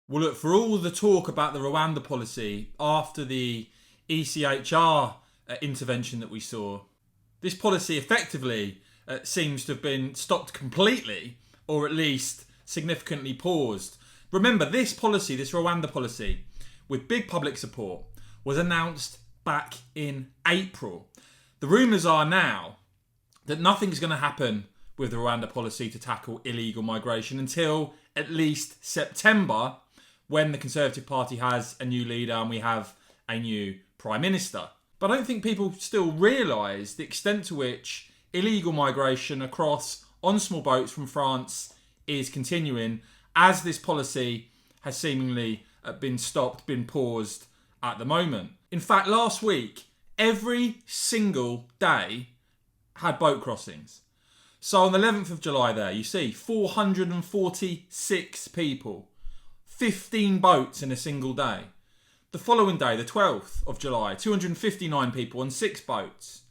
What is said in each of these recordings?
Well, look, for all the talk about the Rwanda policy after the ECHR intervention that we saw, this policy effectively seems to have been stopped completely, or at least significantly paused. Remember, this policy, this Rwanda policy, with big public support, was announced back in April. The rumours are now that nothing's going to happen with the Rwanda policy to tackle illegal migration until at least September, when the Conservative Party has a new leader and we have a new Prime Minister. But I don't think people still realise the extent to which illegal migration across on small boats from France is continuing, as this policy has seemingly been stopped, been paused at the moment. In fact, last week, every single day had boat crossings. So on the 11th of July there, you see 446 people, 15 boats in a single day. The following day, the 12th of July, 259 people on 6 boats.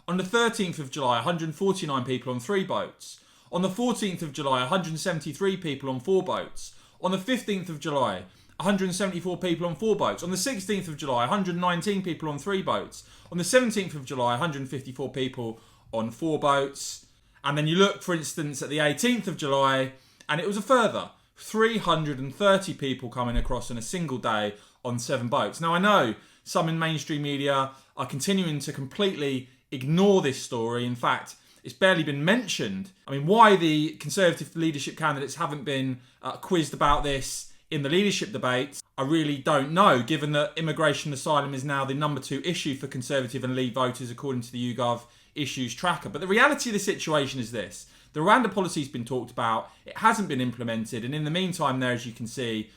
On the 13th of July, 149 people on 3 boats. On the 14th of July, 173 people on 4 boats. On the 15th of July, 174 people on 4 boats. On the 16th of July, 119 people on 3 boats. On the 17th of July, 154 people on 4 boats. And then you look, for instance, at the 18th of July, and it was a further 330 people coming across in a single day on 7 boats. Now, I know some in mainstream media are continuing to completely ignore this story. In fact, it's barely been mentioned. I mean, why the Conservative leadership candidates haven't been quizzed about this in the leadership debates, I really don't know, given that immigration and asylum is now the number 2 issue for Conservative and Leave voters, according to the YouGov issues tracker. But the reality of the situation is this. The Rwanda policy's been talked about, it hasn't been implemented, and in the meantime there, as you can see,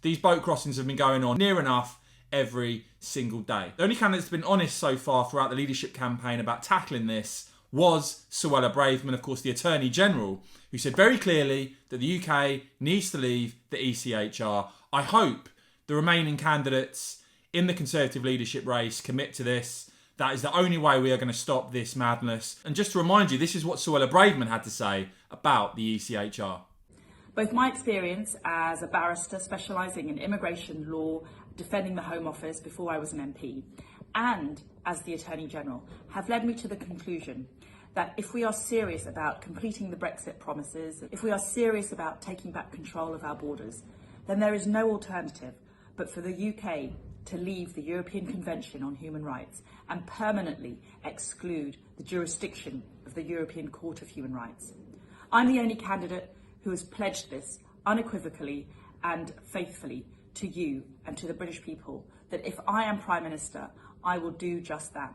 these boat crossings have been going on near enough every single day. The only candidate that's been honest so far throughout the leadership campaign about tackling this was Suella Braverman, of course the Attorney General, who said very clearly that the UK needs to leave the ECHR. I hope the remaining candidates in the Conservative leadership race commit to this. That is the only way we are going to stop this madness. And just to remind you, this is what Suella Braverman had to say about the ECHR. Both my experience as a barrister specialising in immigration law, defending the Home Office before I was an MP, and as the Attorney General have led me to the conclusion that if we are serious about completing the Brexit promises, if we are serious about taking back control of our borders, then there is no alternative but for the UK to leave the European Convention on Human Rights and permanently exclude the jurisdiction of the European Court of Human Rights. I'm the only candidate who has pledged this unequivocally and faithfully to you and to the British people, that if I am Prime Minister, I will do just that.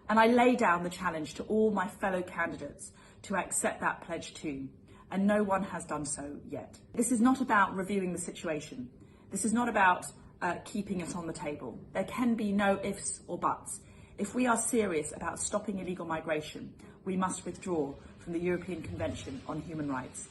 And I lay down the challenge to all my fellow candidates to accept that pledge too, and no one has done so yet. This is not about reviewing the situation. This is not about keeping it on the table. There can be no ifs or buts. If we are serious about stopping illegal migration, we must withdraw from the European Convention on Human Rights.